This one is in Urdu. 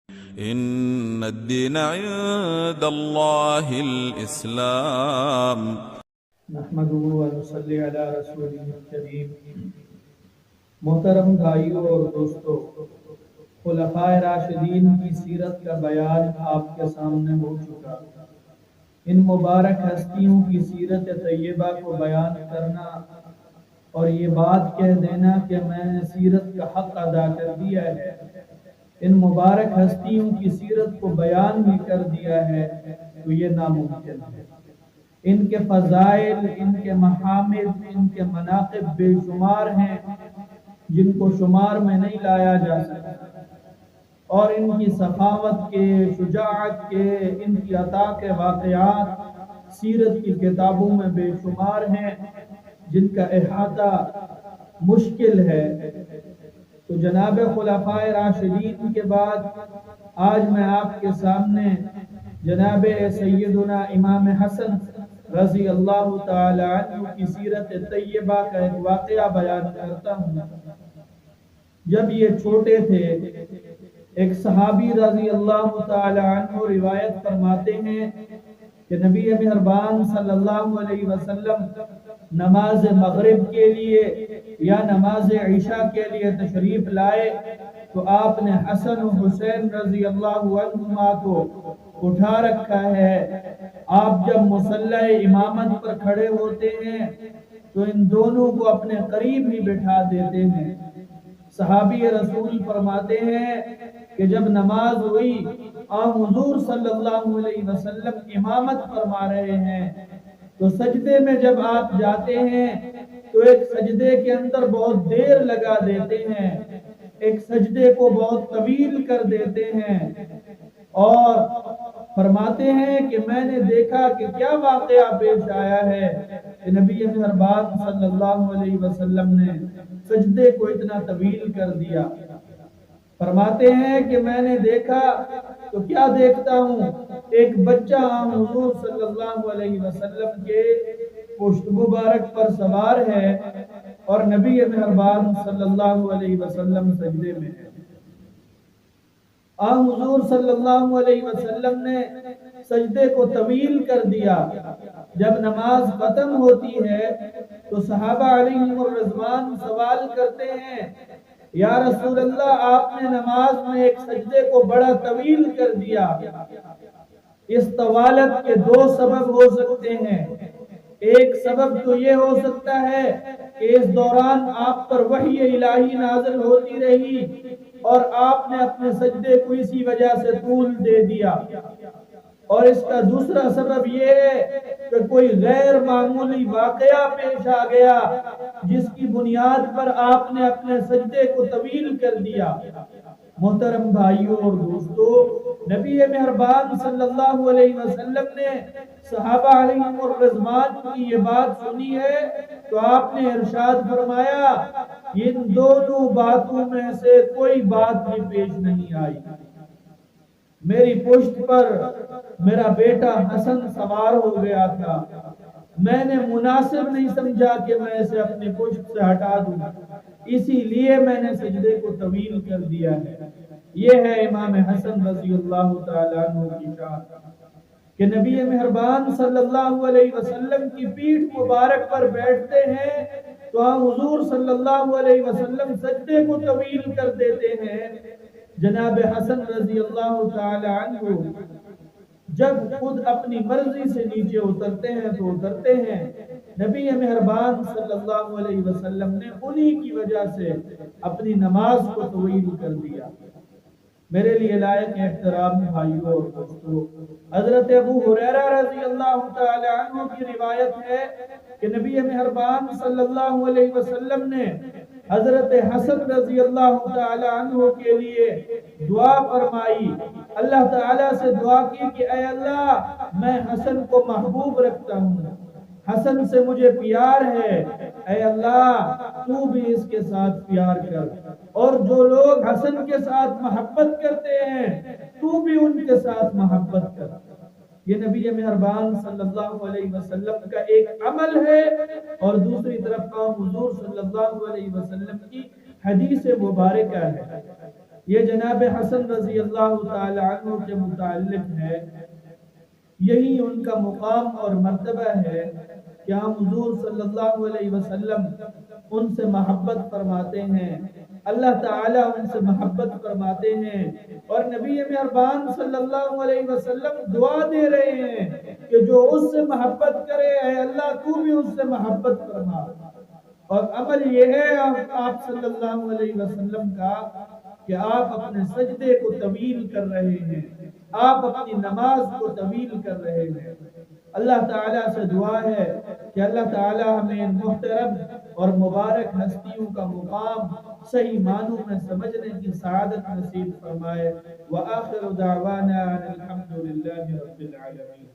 إن الدين عند الله الإسلام. نحمده ونصلي على رسوله الكريم. محترم بھائیوں اور دوستو، خلفائے راشدین کی سیرت کا بیان آپ کے سامنے ہو چکا۔ ان مبارک ہستیوں کی سیرت طیبہ کو بیان کرنا اور یہ بات کہہ دینا کہ میں نے سیرت کا حق ادا کر دیا ہے، ان مبارک ہستیوں کی سیرت کو بیان بھی کر دیا ہے، تو یہ ناممکن ہے۔ ان کے فضائل، ان کے محامد، ان کے مناقب بے شمار ہیں جن کو شمار میں نہیں لایا جا سکتا، اور ان کی سخاوت کے، شجاعت کے، ان کی عطا کے واقعات سیرت کی کتابوں میں بے شمار ہیں جن کا احاطہ مشکل ہے۔ تو جناب خلفائے راشدین کے بعد آج میں آپ کے سامنے جناب سیدنا امام حسن رضی اللہ تعالی عنہ کی سیرت طیبہ کا ایک واقعہ بیان کرتا ہوں۔ جب یہ چھوٹے تھے، ایک صحابی رضی اللہ تعالی عنہ روایت فرماتے ہیں کہ نبی مہربان صلی اللہ علیہ وسلم نماز مغرب کے لیے یا نماز عشاء کے لیے تشریف لائے تو آپ نے حسن و حسین رضی اللہ عنہما کو اٹھا رکھا ہے۔ آپ جب مصلی امامت پر کھڑے ہوتے ہیں تو ان دونوں کو اپنے قریب ہی بٹھا دیتے ہیں۔ صحابی رسول فرماتے ہیں کہ جب نماز ہوئی، حضور صلی اللہ علیہ وسلم امامت فرما رہے ہیں، تو سجدے میں جب آپ جاتے ہیں تو ایک سجدے کے اندر بہت دیر لگا دیتے ہیں، ایک سجدے کو بہت طویل کر دیتے ہیں، اور فرماتے ہیں کہ میں نے دیکھا کہ کیا واقعہ پیش آیا ہے کہ نبی مہربان صلی اللہ علیہ وسلم نے سجدے کو اتنا طویل کر دیا۔ فرماتے ہیں کہ میں نے دیکھا تو کیا دیکھتا ہوں، ایک بچہ حضور صلی اللہ علیہ وسلم کے پشت مبارک پر سوار ہے اور نبی مہربان صلی اللہ علیہ وسلم سجدے میں ہے۔ حضور صلی اللہ علیہ وسلم نے سجدے کو طویل کر دیا۔ جب نماز ختم ہوتی ہے تو صحابہ علیہم الرضوان سوال کرتے ہیں، یا رسول اللہ، آپ نے نماز میں ایک سجدے کو بڑا طویل کر دیا۔ اس طوالت کے دو سبب ہو سکتے ہیں۔ ایک سبب تو یہ ہو سکتا ہے کہ اس دوران آپ پر وحی الہی نازل ہوتی رہی اور آپ نے اپنے سجدے کو اسی وجہ سے طول دے دیا، اور اس کا دوسرا سبب یہ ہے کہ کوئی غیر معمولی واقعہ پیش آ گیا جس کی بنیاد پر آپ نے اپنے سجدے کو طویل کر دیا۔ محترم بھائیوں اور دوستو، نبی مہربان صلی اللہ علیہ وسلم نے صحابہ علیہم الرضوان کی یہ بات سنی ہے تو آپ نے ارشاد فرمایا، ان دونوں باتوں میں سے کوئی بات بھی پیش نہیں آئی۔ میری پشت پر میرا بیٹا حسن سوار ہو گیا تھا، میں نے مناسب نہیں سمجھا کہ میں اسے اپنی پشت سے ہٹا دوں، اسی لیے میں نے سجدے کو طویل کر دیا ہے۔ یہ ہے امام حسن رضی اللہ تعالیٰ عنہ کی شان کہ نبی مہربان صلی اللہ علیہ وسلم کی پیٹھ مبارک پر بیٹھتے ہیں تو حضور صلی اللہ علیہ وسلم سجدے کو طویل کر دیتے ہیں۔ جناب حسن رضی اللہ تعالی عنہ جب خود اپنی مرضی سے نیچے اترتے ہیں تو اترتے ہیں، نبی مہربان صلی اللہ علیہ وسلم نے انہی کی وجہ سے اپنی نماز کو طویل کر دیا۔ میرے لیے لائق احترام بھائیوں اور دوستو، حضرت ابو ہریرہ رضی اللہ تعالی عنہ کی روایت ہے کہ نبی مہربان صلی اللہ علیہ وسلم نے حضرت حسن رضی اللہ تعالی عنہ کے لیے دعا فرمائی، اللہ تعالیٰ سے دعا کی کہ اے اللہ، میں حسن کو محبوب رکھتا ہوں، حسن سے مجھے پیار ہے، اے اللہ تو بھی اس کے ساتھ پیار کر، اور جو لوگ حسن کے ساتھ محبت کرتے ہیں تو بھی ان کے ساتھ محبت کر۔ یہ نبی مہربان صلی اللہ علیہ وسلم کا ایک عمل ہے، اور دوسری طرف حضور صلی اللہ علیہ وسلم کی حدیث مبارکہ ہے۔ یہ جناب حسن رضی اللہ تعالی عنہ کے متعلق ہے، یہی ان کا مقام اور مرتبہ ہے کہ ہم حضور صلی اللہ علیہ وسلم ان سے محبت فرماتے ہیں، اللہ تعالیٰ ان سے محبت فرماتے ہیں، اور نبی مہربان صلی اللہ علیہ وسلم دعا دے رہے ہیں کہ جو اس سے محبت کرے اے اللہ تو بھی اس سے محبت فرما۔ اور عمل یہ ہے آپ صلی اللہ علیہ وسلم کا کہ آپ اپنے سجدے کو طویل کر رہے ہیں، آپ اپنی نماز کو طویل کر رہے ہیں۔ اللہ تعالیٰ سے دعا ہے کہ اللہ تعالیٰ ہمیں ان محترم اور مبارک ہستیوں کا مقام صحیح معنوں میں سمجھنے کی سعادت نصیب فرمائے۔ وآخر دعوانا ان الحمد للہ رب العالمین۔